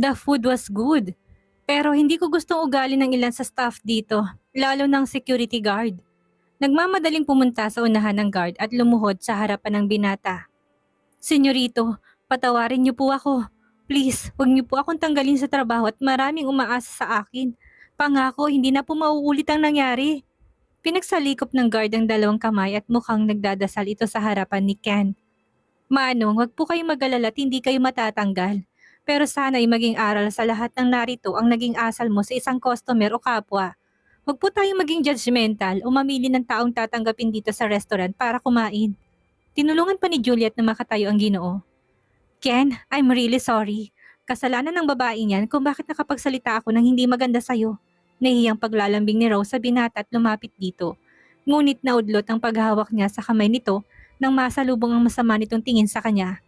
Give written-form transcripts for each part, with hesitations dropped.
The food was good. Pero hindi ko gustong ugali ng ilan sa staff dito, lalo ng security guard. Nagmamadaling pumunta sa unahan ng guard at lumuhod sa harapan ng binata. Senyorito, patawarin niyo po ako. Please, huwag niyo po akong tanggalin sa trabaho at maraming umaasa sa akin. Pangako, hindi na po mauulit ang nangyari. Pinagsalikop ng guard ang dalawang kamay at mukhang nagdadasal ito sa harapan ni Ken. Manong, wag po kayong mag-alala at hindi kayo matatanggal. Pero sana ay maging aral sa lahat ng narito ang naging asal mo sa isang customer o kapwa. Huwag po tayong maging judgmental o mamili ng taong tatanggapin dito sa restaurant para kumain. Tinulungan pa ni Juliet na makatayo ang Ginoo. Ken, I'm really sorry. Kasalanan ng babaeng yan kung bakit nakapagsalita ako ng hindi maganda sa'yo. Nahihiyang paglalambing ni Rose sa binata at lumapit dito. Ngunit naudlot ang paghawak niya sa kamay nito nang masalubong ang masama nitong tingin sa kanya.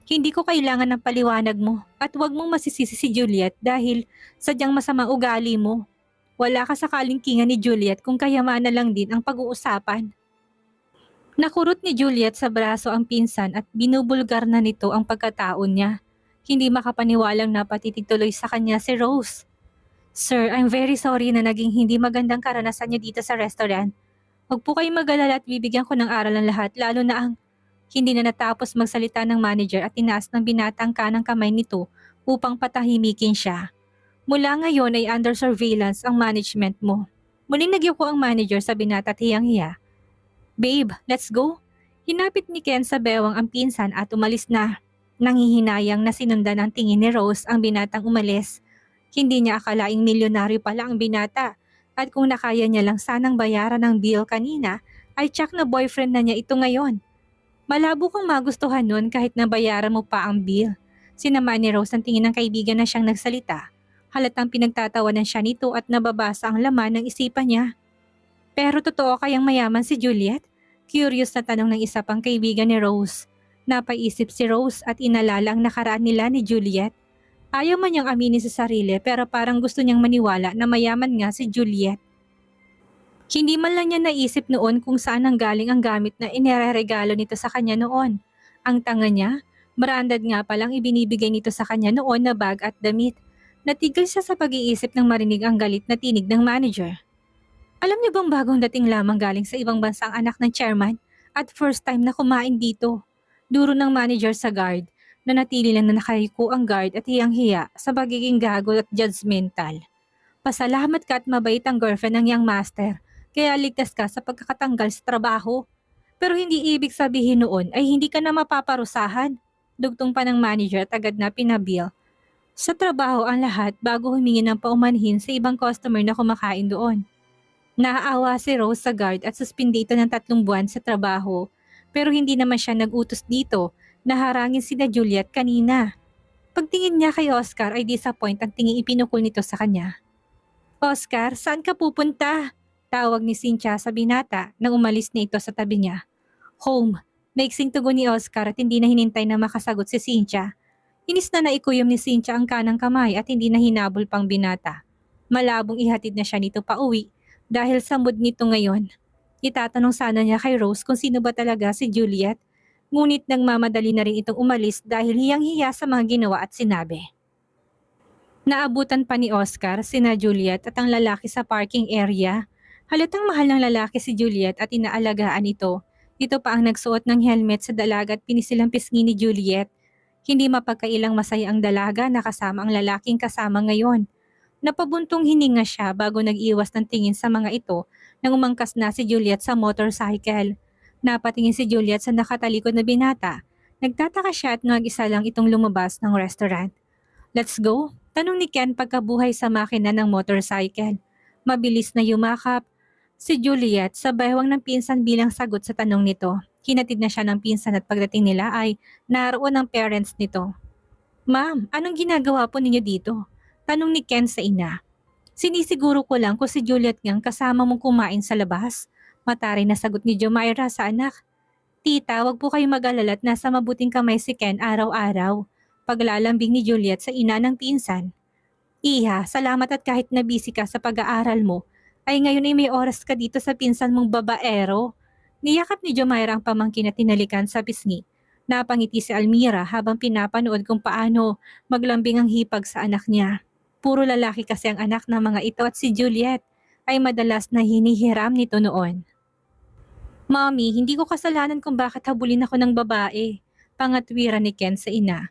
Hindi ko kailangan ng paliwanag mo at huwag mong masisisi si Juliet dahil sadyang masama ugali mo. Wala ka sa kalingkingan ni Juliet kung kayamanan lang din ang pag-uusapan. Nakurot ni Juliet sa braso ang pinsan at binubulgar na nito ang pagkataon niya. Hindi makapaniwalang napatitig tuloy sa kanya si Rose. Sir, I'm very sorry na naging hindi magandang karanasan niyo dito sa restaurant. Huwag po kayong mag-alala at bibigyan ko ng aral ang lahat lalo na ang hindi na natapos magsalita ng manager at tinaas ng binatang kanang kamay nito upang patahimikin siya. Mula ngayon ay under surveillance ang management mo. Muling nagyuko ang manager sa binata at hiyang-hiya. Babe, let's go. Hinapit ni Ken sa bewang ang pinsan at umalis na. Nanghihinayang na sinundan ng tingin ni Rose ang binatang umalis. Hindi niya akalaing milyonaryo pala ang binata at kung nakaya niya lang sanang bayaran ng bill kanina ay tsak na boyfriend na niya ito ngayon. Malabo kang magustuhan nun kahit na bayaran mo pa ang bill. Sinama ni Rose ang tingin ng kaibigan na siyang nagsalita. Halatang pinagtatawanan siya nito at nababasa ang laman ng isipan niya. Pero totoo kayang mayaman si Juliet? Curious na tanong ng isa pang kaibigan ni Rose. Napaisip si Rose at inalala ang nakaraan nila ni Juliet. Ayaw man niyang aminin sa sarili pero parang gusto niyang maniwala na mayaman nga si Juliet. Hindi man lang niya naisip noon kung saan nanggaling ang gamit na inireregalo nito sa kanya noon. Ang tanga niya, branded nga palang ibinibigay nito sa kanya noon na bag at damit. Natigil siya sa pag-iisip nang marinig ang galit na tinig ng manager. Alam niyo bang bagong dating lamang galing sa ibang bansa ang anak ng chairman at first time na kumain dito? Duro ng manager sa guard na natili lang na nakayuko ang guard at hiyang-hiya sa pagiging gago at judgmental. Pasalamat ka at mabait ang girlfriend ng young master. Kaya ligtas ka sa pagkakatanggal sa trabaho. Pero hindi ibig sabihin noon ay hindi ka na mapaparusahan. Dugtong pa ng manager at agad na pinabil. Sa trabaho ang lahat bago humingi ng paumanhin sa ibang customer na kumakain doon. Naaawa si Rose sa guard at suspindi ito ng 3 buwan sa trabaho. Pero hindi naman siya nag-utos dito na harangin sina Juliet kanina. Pagtingin niya kay Oscar ay disappoint ang tingin ipinukol nito sa kanya. Oscar, saan ka pupunta? Tawag ni Cynthia sa binata nang umalis na ito sa tabi niya. Home. Maiksing tugon ni Oscar at hindi na hinintay na makasagot si Cynthia. Inis na naikuyom ni Cynthia ang kanang kamay at hindi na hinabol pang binata. Malabong ihatid na siya nito pa uwi dahil sa mood nito ngayon. Itatanong sana niya kay Rose kung sino ba talaga si Juliet. Ngunit nagmamadali na rin itong umalis dahil hiyang-hiya sa mga ginawa at sinabi. Naabutan pa ni Oscar sina Juliet at ang lalaki sa parking area. Halatang mahal ng lalaki si Juliet at inaalagaan ito. Ito pa ang nagsuot ng helmet sa dalaga at pinisilang pisngi ni Juliet. Hindi mapagkailang masaya ang dalaga na kasama ang lalaking kasama ngayon. Napabuntong hininga siya bago nag-iwas ng tingin sa mga ito nang umangkas na si Juliet sa motorcycle. Napatingin si Juliet sa nakatalikod na binata. Nagtataka siya at nag-isa lang itong lumabas ng restaurant. Let's go? Tanong ni Ken pagkabuhay sa makina ng motorcycle. Mabilis na yumakap si Juliet sa baywang ng pinsan bilang sagot sa tanong nito. Hinatid na siya ng pinsan at pagdating nila ay naroon ang parents nito. Ma'am, anong ginagawa po ninyo dito? Tanong ni Ken sa ina. Sinisiguro ko lang kung si Juliet ngang kasama mong kumain sa labas. Mataray na sagot ni Jomaira sa anak. Tita, wag po kayo mag-alala at nasa mabuting kamay si Ken araw-araw. Paglalambing ni Juliet sa ina ng pinsan. Iha, salamat at kahit na busy ka sa pag-aaral mo, ay ngayon ay may oras ka dito sa pinsan mong babaero. Niyakap ni Jomaira ang pamangkin at tinalikan sa pisngi. Napangiti si Almira habang pinapanood kung paano maglambing ang hipag sa anak niya. Puro lalaki kasi ang anak ng mga ito at si Juliet ay madalas na hinihiram nito noon. Mommy, hindi ko kasalanan kung bakit habulin ako ng babae. Pangatwiran ni Ken sa ina.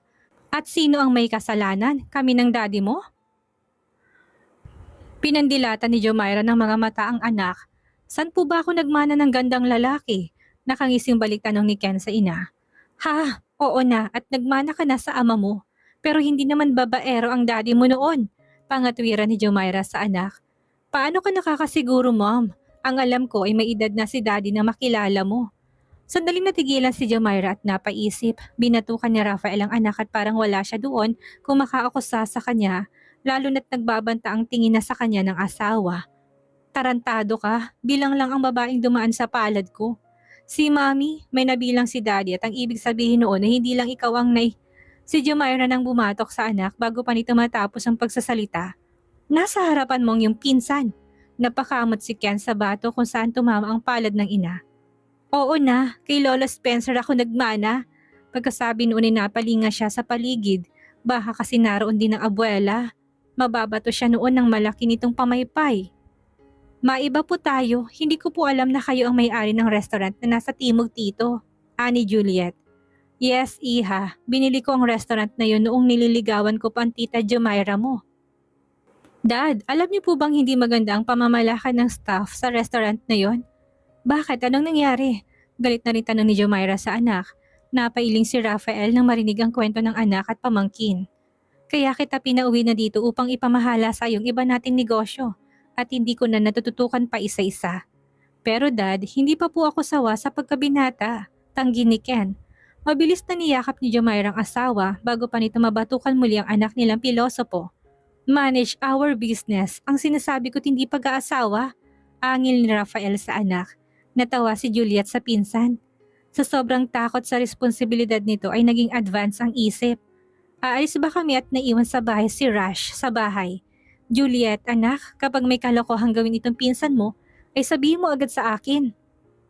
At sino ang may kasalanan? Kami ng daddy mo? Pinandilatan ni Jomaira ng mga mata ang anak. San po ba ako nagmana ng gandang lalaki? Nakangising balik tanong ni Ken sa ina. Ha, oo na at nagmana ka na sa ama mo. Pero hindi naman babaero ang daddy mo noon. Pangatwiran ni Jomaira sa anak. Paano ka nakakasiguro, mom? Ang alam ko ay may edad na si daddy na makilala mo. Sandaling natigilan si Jomaira at napaisip. Binatukan ni Rafael ang anak at parang wala siya doon kung makaakusa sa kanya, lalo na't nagbabanta ang tingin na sa kanya ng asawa. Tarantado ka, bilang lang ang babaeng dumaan sa palad ko. Si Mami, may nabilang si Daddy at ang ibig sabihin noon ay hindi lang ikaw ang Si Jomaira nang bumatok sa anak bago pa nito matapos ang pagsasalita. Nasa harapan mong yung pinsan. Napakamot si Ken sa bato kung saan tumama ang palad ng ina. Oo na, kay Lolo Spencer ako nagmana. Pagkasabi noon ay napalinga siya sa paligid. Baka kasi naroon din ang abuela. Mababato siya noon ng malaki nitong pamaypay. Maiba po tayo, hindi ko po alam na kayo ang may-ari ng restaurant na nasa Timog Tito. Ani Juliet. Yes, Iha. Binili ko ang restaurant na yun noong nililigawan ko pa ang tita Jomaira mo. Dad, alam niyo po bang hindi maganda ang pamamalakad ng staff sa restaurant na yon? Bakit? Anong nangyari? Galit na rin tanong ni Jomaira sa anak. Napailing si Rafael nang marinig ang kwento ng anak at pamangkin. Kaya kita pinauwi na dito upang ipamahala sa yung iba nating negosyo at hindi ko na natututukan pa isa-isa. Pero dad, hindi pa po ako sawa sa pagkabinata. Tanggi ni Ken. Mabilis na niyakap ni Jomaira ang asawa bago pa nito mabatukan muli ang anak nilang pilosopo. Manage our business, ang sinasabi ko't hindi pag-aasawa. Angil ni Rafael sa anak. Natawa si Juliet sa pinsan. Sa sobrang takot sa responsibilidad nito ay naging advance ang isip. Aalis ba kami at naiwan sa bahay si Rash sa bahay? Juliet, anak, kapag may kalokohang gawin itong pinsan mo, ay sabihin mo agad sa akin.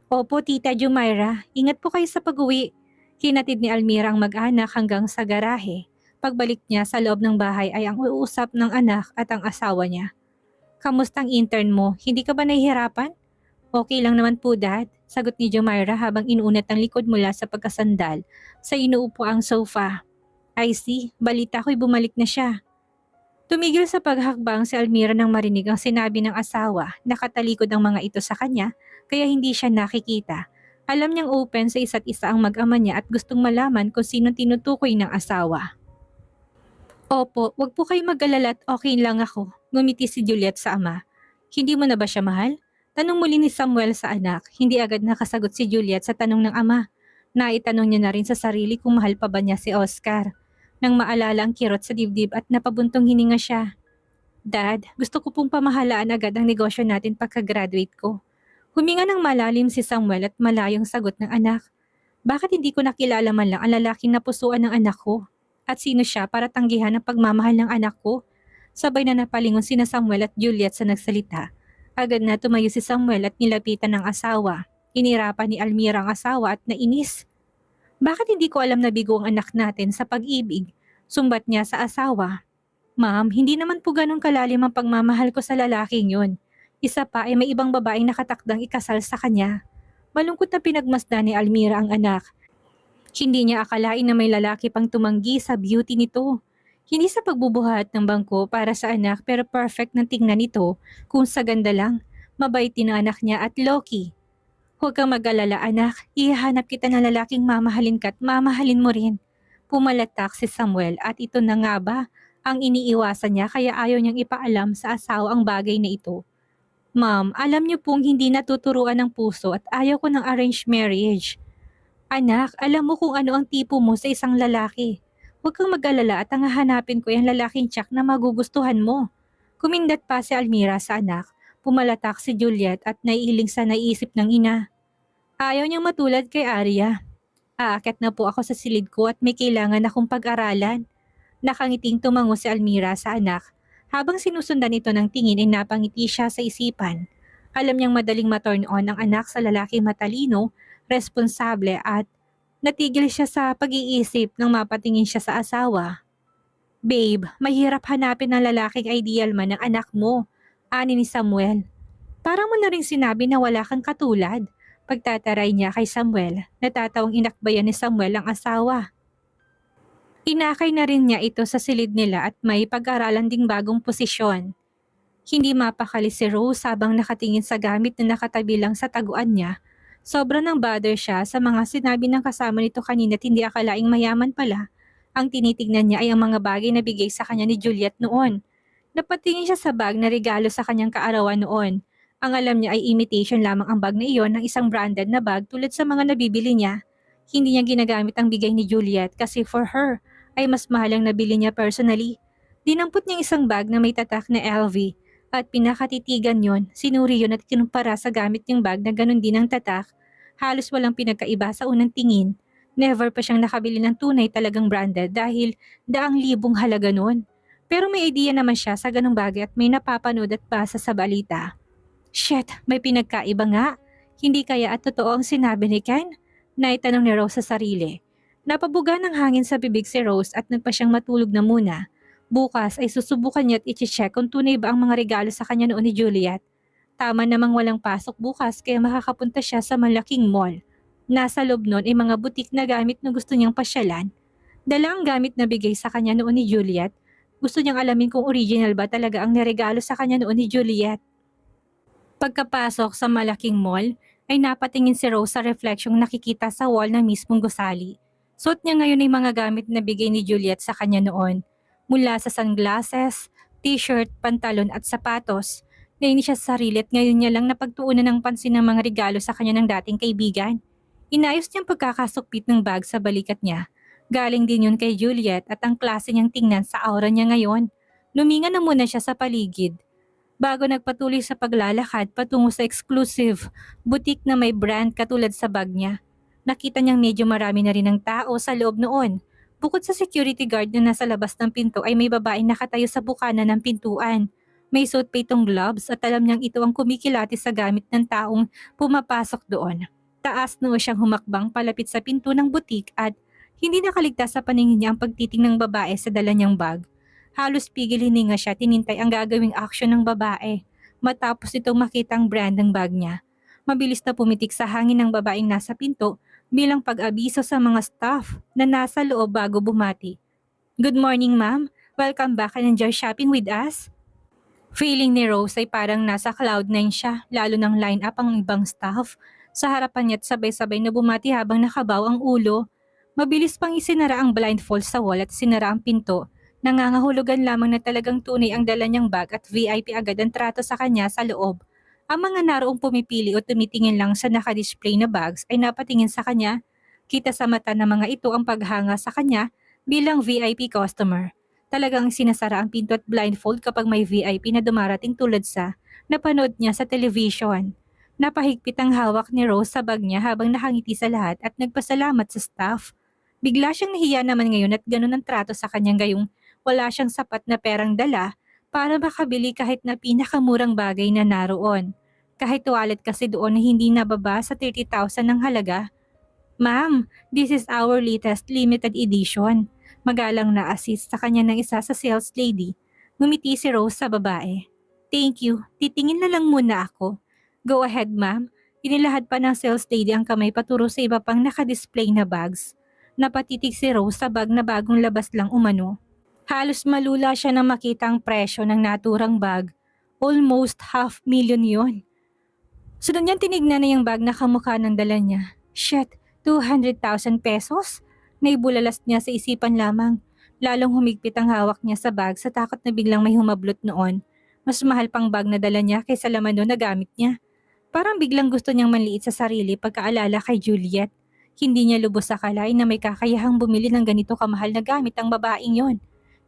Opo, Tita Jomaira, ingat po kayo sa pag-uwi. Hinatid ni Almira ang mag-anak hanggang sa garahe. Pagbalik niya sa loob ng bahay ay ang uusap ng anak at ang asawa niya. Kamustang intern mo? Hindi ka ba nahihirapan? Okay lang naman po, Dad, sagot ni Jomaira habang inuunat ang likod mula sa pagkasandal sa inuupo ang sofa. I see, balita ko'y bumalik na siya. Tumigil sa paghakbang si Almira nang marinig ang sinabi ng asawa. Nakatalikod ang mga ito sa kanya kaya hindi siya nakikita. Alam niyang open sa isa't isa ang mag-ama niya at gustong malaman kung sino tinutukoy ng asawa. Opo, wag po kayo mag-alala at okay lang ako, ngumiti si Juliet sa ama. Hindi mo na ba siya mahal? Tanong muli ni Samuel sa anak. Hindi agad nakasagot si Juliet sa tanong ng ama. Naitanong niya na rin sa sarili kung mahal pa ba niya si Oscar. Nang maalala ang kirot sa dibdib at napabuntong hininga siya. Dad, gusto ko pong pamahalaan agad ang negosyo natin pagka-graduate ko. Huminga ng malalim si Samuel at malayong sagot ng anak. Bakit hindi ko nakilala man lang ang lalaking napusuan ng anak ko? At sino siya para tanggihan ang pagmamahal ng anak ko? Sabay na napalingon sina Samuel at Juliet sa nagsalita. Agad na tumayo si Samuel at nilapitan ng asawa. Inirapan ni Almira ang asawa at nainis. Bakit hindi ko alam na bigo ang anak natin sa pag-ibig? Sumbat niya sa asawa. Ma'am, hindi naman po ganun kalalim ang pagmamahal ko sa lalaking yun. Isa pa ay may ibang babaeng nakatakdang ikasal sa kanya. Malungkot na pinagmasdan ni Almira ang anak. Hindi niya akalain na may lalaki pang tumanggi sa beauty nito. Hindi sa pagbubuhat ng bangko para sa anak pero perfect ng tingnan nito kung sa ganda lang. Mabait din ang anak niya at low-key. Huwag kang mag-alala anak, ihahanap kita ng lalaking mamahalin ka at mamahalin mo rin. Pumalatak si Samuel at ito na nga ba ang iniiwasan niya kaya ayaw niyang ipaalam sa asawa ang bagay na ito. Ma'am, alam niyo pong hindi natuturuan ng puso at ayaw ko ng arranged marriage. Anak, alam mo kung ano ang tipo mo sa isang lalaki. Huwag kang mag-alala at ang hahanapin ko yung lalaking tiyak na magugustuhan mo. Kumindat pa si Almira sa anak. Pumalatak si Juliet at naiiling sa naisip ng ina. Ayaw niyang matulad kay Arya. Aakyat na po ako sa silid ko at may kailangan akong pag-aralan. Nakangiting tumango si Almira sa anak. Habang sinusundan ito ng tingin ay napangiti siya sa isipan. Alam niyang madaling ma-turn on ang anak sa lalaki matalino, responsable at Natigil siya sa pag-iisip nang mapatingin siya sa asawa. Babe, mahirap hanapin ng lalaking ideal man ng anak mo, ani ni Samuel. Parang mo na rin sinabi na wala kang katulad. Pagtataray niya kay Samuel, natatawang inakbayan ni Samuel ang asawa. Inakay na rin niya ito sa silid nila at may pag-aralan ding bagong posisyon. Hindi mapakali si Rose habang nakatingin sa gamit na nakatabi lang sa taguan niya. Sobrang nang bother siya sa mga sinabi ng kasama nito kanina at hindi akalaing mayaman pala. Ang tinitignan niya ay ang mga bagay na bigay sa kanya ni Juliet noon. Napatingin siya sa bag na regalo sa kanyang kaarawan noon. Ang alam niya ay imitation lamang ang bag na iyon ng isang branded na bag tulad sa mga nabibili niya. Hindi niya ginagamit ang bigay ni Juliet kasi for her ay mas mahal ang nabili niya personally. Dinampot niya isang bag na may tatak na LV at pinakatitigan yon, sinuri yon at kinumpara sa gamit niyang bag na ganun din ang tatak. Halos walang pinagkaiba sa unang tingin. Never pa siyang nakabili ng tunay talagang branded dahil daang libong halaga nun. Pero may idea naman siya sa ganung bagay at may napapanood at basa sa balita. Shit, may pinagkaiba nga. Hindi kaya at totoo ang sinabi ni Ken? Naitanong ni Rose sa sarili. Napabuga ng hangin sa bibig si Rose at nagpa siyang matulog na muna. Bukas ay susubukan niya at i-check kung tunay ba ang mga regalo sa kanya noon ni Juliet. Tama namang walang pasok bukas kaya makakapunta siya sa malaking mall. Nasa loob nun ay mga butik na gamit na gusto niyang pasyalan. Dala ang gamit na bigay sa kanya noon ni Juliet. Gusto niyang alamin kung original ba talaga ang niregalo sa kanya noon ni Juliet. Pagkapasok sa malaking mall, ay napatingin si Rose sa refleksyong nakikita sa wall ng mismong gusali. Suot niya ngayon ay mga gamit na bigay ni Juliet sa kanya noon. Mula sa sunglasses, t-shirt, pantalon at sapatos. Nainis siya sa sarili at ngayon niya lang napagtuunan ng pansin ng mga regalo sa kanya ng dating kaibigan. Inayos niyang pagkakasukpit ng bag sa balikat niya. Galing din yun kay Juliet at ang klase niyang tingnan sa aura niya ngayon. Luminga na muna siya sa paligid. Bago nagpatuloy sa paglalakad patungo sa exclusive butik na may brand katulad sa bag niya. Nakita niyang medyo marami na rin ang tao sa loob noon. Bukod sa security guard na nasa labas ng pinto ay may babaeng nakatayo sa bukana ng pintuan. May suot pa itong gloves at alam niyang ito ang kumikilati sa gamit ng taong pumapasok doon. Taas noo siyang humakbang palapit sa pinto ng butik at hindi nakaligtas sa paningin niya ang pagtiting ng babae sa dala niyang bag. Halos pigil hininga siya tinintay ang gagawing aksyon ng babae matapos itong makita ang brand ng bag niya. Mabilis na pumitik sa hangin ng babaeng nasa pinto bilang pag-abiso sa mga staff na nasa loob bago bumati. Good morning ma'am, welcome back and enjoy shopping with us. Feeling ni Rose ay parang nasa cloud9 siya lalo ng line up ang ibang staff. Sa harapan niya at sabay-sabay na bumati habang nakabaw ang ulo. Mabilis pang isinara ang blindfold sa wall at sinara ang pinto. Nangangahulugan lamang na talagang tunay ang dala niyang bag at VIP agad ang trato sa kanya sa loob. Ang mga naroong pumipili o tumitingin lang sa nakadisplay na bags ay napatingin sa kanya. Kita sa mata ng mga ito ang paghanga sa kanya bilang VIP customer. Talagang sinasara ang pinto at blindfold kapag may VIP na dumarating tulad sa napanood niya sa television. Napahigpit ang hawak ni Rose sa bag niya habang nakangiti sa lahat at nagpasalamat sa staff. Bigla siyang nahiya naman ngayon at ganun ang trato sa kanyang gayong wala siyang sapat na perang dala para makabili kahit na pinakamurang bagay na naroon. Kahit wallet kasi doon na hindi nababa sa 30,000 ng halaga. Ma'am, this is our latest limited edition. Magalang na assist sa kanya ng isa sa sales lady. Ngumiti si Rose sa babae. Thank you, titingin na lang muna ako. Go ahead ma'am. Inilahad pa ng sales lady ang kamay paturo sa iba pang nakadisplay na bags. Napatitig si Rose sa bag na bagong labas lang umano. Halos malula siya nang makita ang presyo ng naturang bag. Almost 500,000 yon. Sunod niyan tinignan na yung bag na kamukha ng dala niya. Shit, 200,000 pesos? Naibulalas niya sa isipan lamang. Lalong humigpit ang hawak niya sa bag sa takot na biglang may humablot noon. Mas mahal pang bag na dala niya kaysa laman doon na gamit niya. Parang biglang gusto niyang manliit sa sarili pagkaalala kay Juliet. Hindi niya lubos akalain na may kakayahang bumili ng ganito kamahal na gamit ang babaeng yon.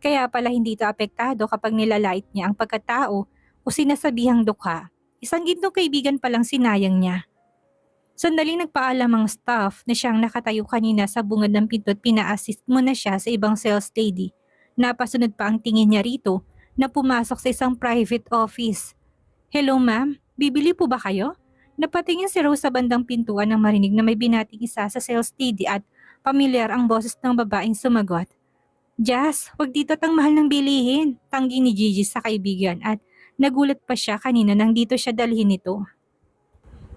Kaya pala hindi ito apektado kapag nilalait niya ang pagkatao o sinasabihang dukha. Isang gintong kaibigan palang sinayang niya. Sandaling nagpaalam ang staff na siyang nakatayo kanina sa bungad ng pinto at pina-assist muna siya sa ibang sales lady. Napasunod pa ang tingin niya rito na pumasok sa isang private office. Hello ma'am, bibili po ba kayo? Napatingin si Rose sa bandang pintuan nang marinig na may binating isa sa sales lady at Pamilyar ang boses ng babaeng sumagot. Jazz, wag dito tang mahal ng bilihin, tanggi ni Gigi sa kaibigan at nagulat pa siya kanina nang dito siya dalhin ito.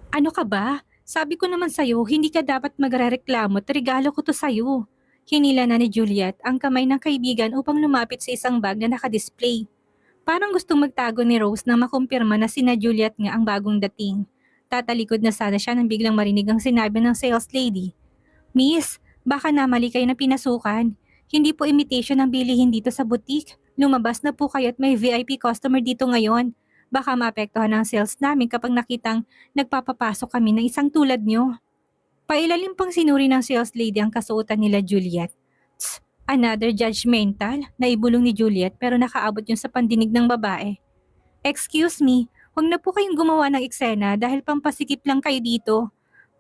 Ano ka ba? Sabi ko naman sa'yo, hindi ka dapat magrereklamo at regalo ko to sa'yo. Hinila na ni Juliet ang kamay ng kaibigan upang lumapit sa isang bag na nakadisplay. Parang gustong magtago ni Rose nang makumpirma na sina Juliet nga ang bagong dating. Tatalikod na sana siya nang biglang marinig ang sinabi ng sales lady. Miss, baka namali kayo na pinasukan. Hindi po imitation ang bilihin dito sa boutique. Lumabas na po kayo at may VIP customer dito ngayon. Baka maapektuhan ang sales namin kapag nakitang nagpapapasok kami ng isang tulad nyo. Pailalim pang sinuri ng sales lady ang kasuotan nila Juliet. Tsk, another judgmental, naibulong ni Juliet pero nakaabot yun sa pandinig ng babae. Excuse me, huwag na po kayong gumawa ng eksena dahil pampasikip lang kayo dito.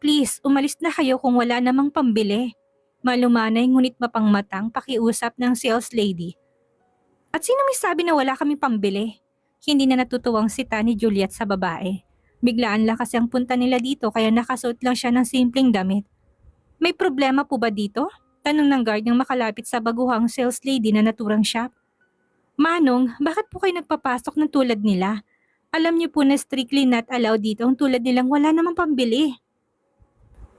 Please, umalis na kayo kung wala namang pambili. Malumanay ngunit mapangmatang pakiusap ng sales lady. At sino may sabi na wala kaming pambili? Hindi na natutuwang sita ni Juliet sa babae. Biglaan lang kasi ang punta nila dito kaya nakasuot lang siya ng simpleng damit. May problema po ba dito? Tanong ng guard nang makalapit sa baguhang sales lady na naturang shop. Manong, bakit po kayo nagpapasok ng tulad nila? Alam niyo po na strictly not allowed dito ang tulad nilang wala namang pambili.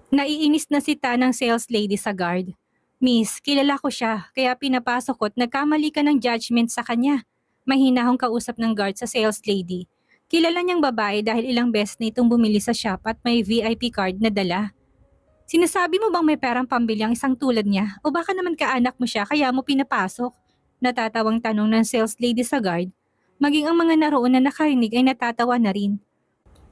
Naiinis na sita ng sales lady sa guard. Miss, kilala ko siya kaya pinapasok ko at nagkamali ka ng judgment sa kanya. Mahinahong kausap ng guard sa sales lady. Kilala niyang babae dahil ilang beses na itong bumili sa shop at may VIP card na dala. Sinasabi mo bang may perang pambili ang isang tulad niya o baka naman kaanak mo siya kaya mo pinapasok? Natatawang tanong ng sales lady sa guard. Maging ang mga naroon na nakarinig ay natatawa na rin.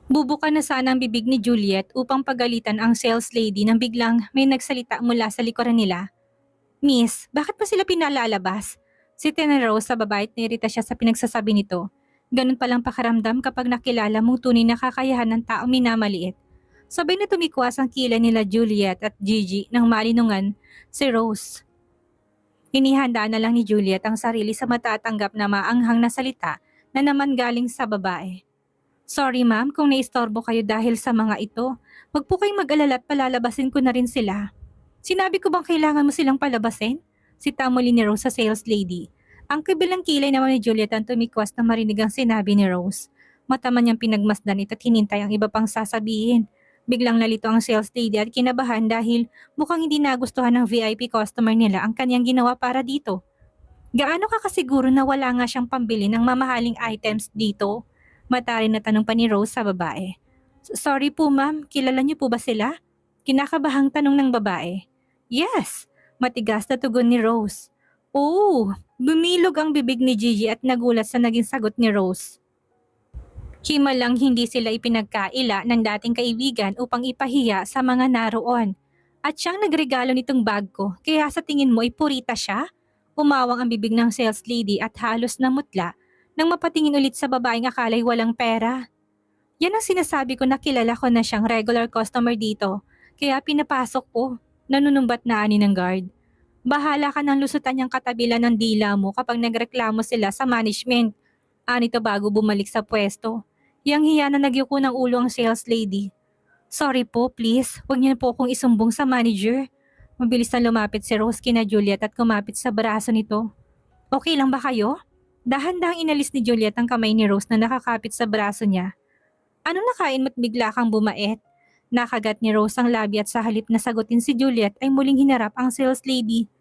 Bubuka na sana ang bibig ni Juliet upang pagalitan ang sales lady nang biglang may nagsalita mula sa likuran nila. Miss, bakit pa sila pinalalabas? Si Rose sa babae at nirita siya sa pinagsasabi nito. Ganun palang pakaramdam kapag nakilala mong tunay na kakayahan ng taong minamaliit. Sabay na tumikwas ang kilay nila Juliet at Gigi nang malinungan si Rose. Hinihanda na lang ni Juliet ang sarili sa matatanggap na maanghang na salita na naman galing sa babae. Sorry ma'am kung naistorbo kayo dahil sa mga ito. Huwag po kayong mag-alala at palalabasin ko na rin sila. Sinabi ko bang kailangan mo silang palabasin? Si Tamuli ni Rose sa sales lady. Ang kabilang kilay naman ni Juliet ang tumikwas na marinig ang sinabi ni Rose. Mataman niyang pinagmasdan ito at hinintay ang iba pang sasabihin. Biglang nalito ang sales lady at kinabahan dahil mukhang hindi nagustuhan ng VIP customer nila ang kanyang ginawa para dito. Gaano ka kasiguro na wala nga siyang pambili ng mamahaling items dito? Matarin na tanong pa ni Rose sa babae. Sorry po ma'am, kilala niyo po ba sila? Kinakabahang tanong ng babae. Yes, matigas na tugon ni Rose. Oh, bumilog ang bibig ni Gigi at nagulat sa naging sagot ni Rose. Himalang hindi sila ipinagkaila ng dating kaibigan upang ipahiya sa mga naroon. At siyang nagregalo nitong bag ko, kaya sa tingin mo ay purita siya? Umawang ang bibig ng sales lady at halos namutla nang mapatingin ulit sa babaeng akala'y walang pera. Yan ang sinasabi ko na kilala ko na siyang regular customer dito, kaya pinapasok ko. Nanunumbat na ani ng guard. Bahala ka ng lusutan niyang katabilan ng dila mo kapag nagreklamo sila sa management. Anito bago bumalik sa pwesto. Yang hiya na nagyuko ng ulo ang sales lady. Sorry po, please. Huwag niyo po akong isumbong sa manager. Mabilis na lumapit si Rose kina Juliet at kumapit sa braso nito. Okay lang ba kayo? Dahan-dahang inalis ni Juliet ang kamay ni Rose na nakakapit sa braso niya. Ano nakain mo't bigla kang bumait? Nakagat ni Rose ang labi at sa halip na sagutin si Juliet ay muling hinarap ang sales lady.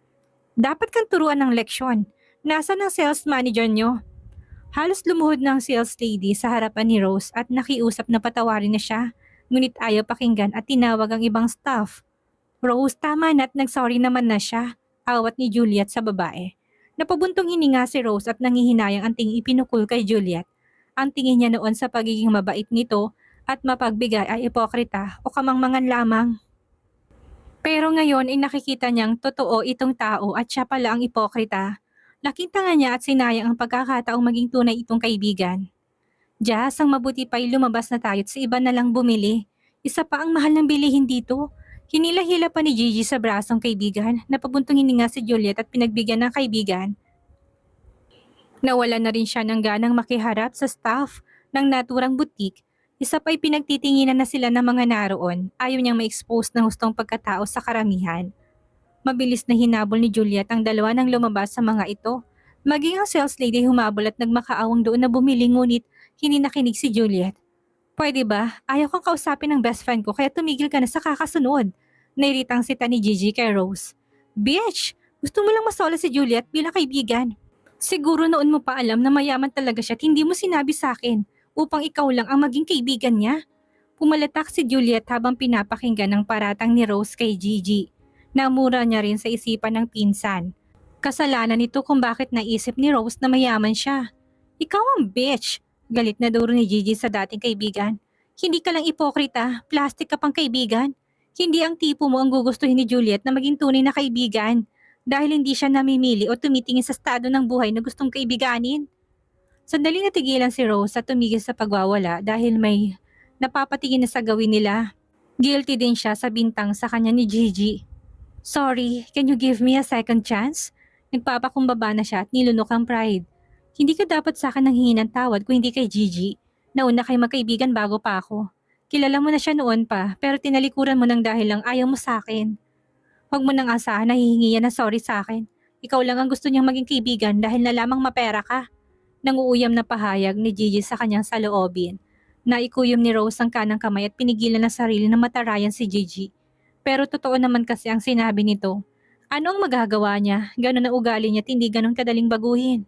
Dapat kang turuan ng leksyon. Nasaan ang sales manager niyo? Halos lumuhod ng sales lady sa harapan ni Rose at nakiusap na patawarin na siya. Ngunit ayaw pakinggan at tinawag ang ibang staff. Rose, tama na at nagsorry naman na siya. Awat ni Juliet sa babae. Napabuntong hininga si Rose at nangihinayang ang tingin ipinukul kay Juliet. Ang tingin niya noon sa pagiging mabait nito at mapagbigay ay ipokrita o kamangmangan lamang. Pero ngayon ay nakikita niyang totoo itong tao at siya pala ang ipokrita. Laking tanga niya at sinayang ang pagkakataong maging tunay itong kaibigan. Jazz, ang mabuti pa'y lumabas na tayo at sa iba na lang bumili. Isa pa ang mahal ng bilihin dito. Hinila-hila pa ni Gigi sa brasong kaibigan. Napabuntong hininga si Juliet at pinagbigyan ng kaibigan. Nawala na rin siya ng ganang makiharap sa staff ng naturang butik. Isa pa'y pinagtitinginan na sila ng mga naroon. Ayaw niyang ma-expose ng hustong pagkatao sa karamihan. Mabilis na hinabol ni Juliet ang dalawa nang lumabas sa mga ito. Maging ang sales lady humabol at nagmakaawang doon na bumili ngunit hindi nakinig si Juliet. Pwede ba? Ayaw kang kausapin ng best friend ko kaya tumigil ka na sa kakasunod. Nairitang sita ni Gigi kay Rose. Bitch! Gusto mo lang masolo si Juliet bilang kaibigan. Siguro noon mo pa alam na mayaman talaga siya at hindi mo sinabi sa akin upang ikaw lang ang maging kaibigan niya. Pumalatak si Juliet habang pinapakinggan ang paratang ni Rose kay Gigi. Namura niya rin sa isipan ng pinsan. Kasalanan nito kung bakit naisip ni Rose na mayaman siya. Ikaw ang bitch! Galit na duro ni Gigi sa dating kaibigan. Hindi ka lang ipokrita, plastic ka pang kaibigan. Hindi ang tipo mo ang gugustuhin ni Juliet na maging tunay na kaibigan dahil hindi siya namimili o tumitingin sa estado ng buhay na gustong kaibiganin. Sandali natigilan si Rose at tumigil sa pagwawala dahil may napapatingin na sa gawin nila. Guilty din siya sa bintang sa kanya ni Gigi. Sorry, can you give me a second chance? Nagpapakumbaba na siya at nilunok ang pride. Hindi ka dapat sa akin nanghingi ng tawad kung hindi kay Gigi. Nauna kayo magkaibigan bago pa ako. Kilala mo na siya noon pa pero tinalikuran mo ng dahil lang ayaw mo sa akin. Huwag mo nang asahan na hihingi yan na sorry sa akin. Ikaw lang ang gusto niyang maging kaibigan dahil nalamang mapera ka. Nanguuyam na pahayag ni Gigi sa kanyang saloobin. Naikuyom ni Rose ang kanang kamay at pinigilan ng sarili na matarayan si Gigi. Pero totoo naman kasi ang sinabi nito. Ano ang magagawa niya? Ganon ang ugali niya at hindi ganon kadaling baguhin.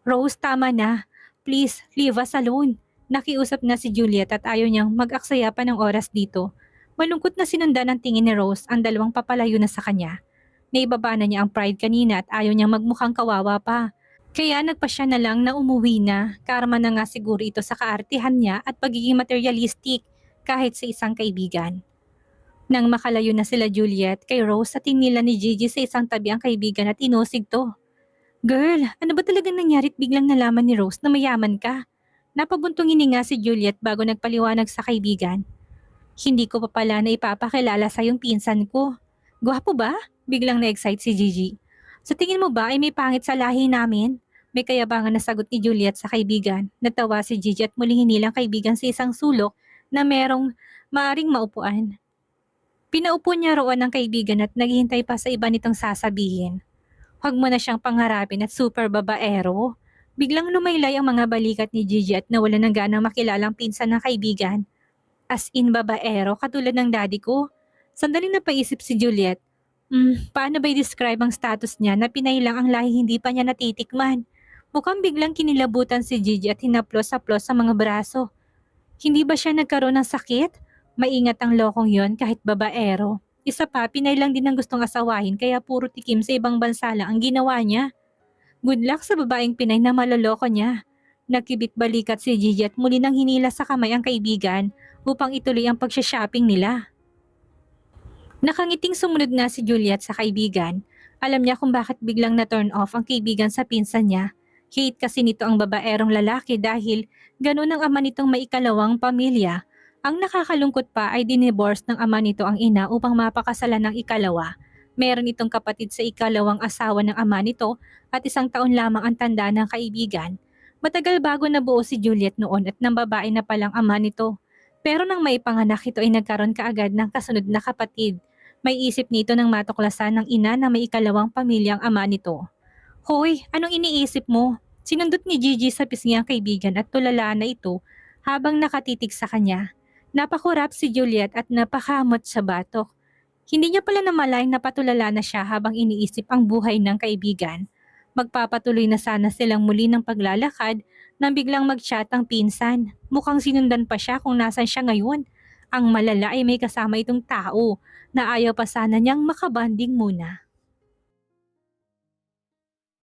Rose, tama na. Please, leave us alone. Nakiusap na si Juliet at ayaw niyang mag-aksaya pa ng oras dito. Malungkot na sinundan ng tingin ni Rose ang dalawang papalayo na sa kanya. Naibaba na niya ang pride kanina at ayaw niyang magmukhang kawawa pa. Kaya nagpasya na lang na umuwi na. Karma na nga siguro ito sa kaartihan niya at pagiging materialistic kahit sa isang kaibigan. Nang makalayo na sila Juliet, kay Rose at tinila ni Gigi sa isang tabi ang kaibigan at inusig to. Girl, ano ba talagang nangyarit biglang nalaman ni Rose na mayaman ka? Napabuntong hininga si Juliet bago nagpaliwanag sa kaibigan. Hindi ko pa pala na ipapakilala sa yung pinsan ko. Gwapo ba? Biglang na-excite si Gigi. Sa tingin mo ba ay may pangit sa lahi namin? May kayabangan na sagot ni Juliet sa kaibigan. Natawa si Gigi at muling hinilang kaibigan sa isang sulok na merong maaring maupuan. Pinaupo niya roon ang kaibigan at naghihintay pa sa iba nitong sasabihin. Huwag mo na siyang pangarapin at super babaero. Biglang lumaylay ang mga balikat ni Gigi at nawala ng ganang makilalang pinsan ng kaibigan. As in babaero, katulad ng daddy ko. Sandaling napaisip si Juliet. Paano ba i-describe ang status niya na pinay lang ang lahi hindi pa niya natitikman? Mukhang biglang kinilabutan si Gigi at hinaplos-haplos sa mga braso. Hindi ba siya nagkaroon ng sakit? Maingat ang lokong yon kahit babaero. Isa pa, pinay lang din ang gustong asawahin kaya puro tikim sa ibang bansa lang ang ginawa niya. Good luck sa babaeng pinay na maloloko niya. Nagkibit balikat si Gigi at muli nang hinila sa kamay ang kaibigan upang ituloy ang pagsha-shopping nila. Nakangiting sumunod na si Juliet sa kaibigan. Alam niya kung bakit biglang na-turn off ang kaibigan sa pinsan niya. Hate kasi nito ang babaerong lalaki dahil ganun ang ama nitong maikalawang pamilya. Ang nakakalungkot pa ay dinivorce ng ama nito ang ina upang mapakasalan ng ikalawa. Meron itong kapatid sa ikalawang asawa ng ama nito at 1 taon lamang ang tanda ng kaibigan. Matagal bago nabuo si Juliet noon at nang babae na palang ama nito. Pero nang maipanganak ito ay nagkaroon kaagad ng kasunod na kapatid. May isip nito nang matuklasan ng ina na may ikalawang pamilyang ama nito. Hoy, anong iniisip mo? Sinundot ni Gigi sa pisngi ang kaibigan at tulala na ito habang nakatitig sa kanya. Napakurap si Juliet at napakamot sa batok. Hindi niya pala namalayan na patulala na siya habang iniisip ang buhay ng kaibigan. Magpapatuloy na sana silang muli ng paglalakad nang biglang mag-chat ang pinsan. Mukhang sinundan pa siya kung nasan siya ngayon. Ang malala ay may kasama itong tao na ayaw pa sana niyang makabanding muna.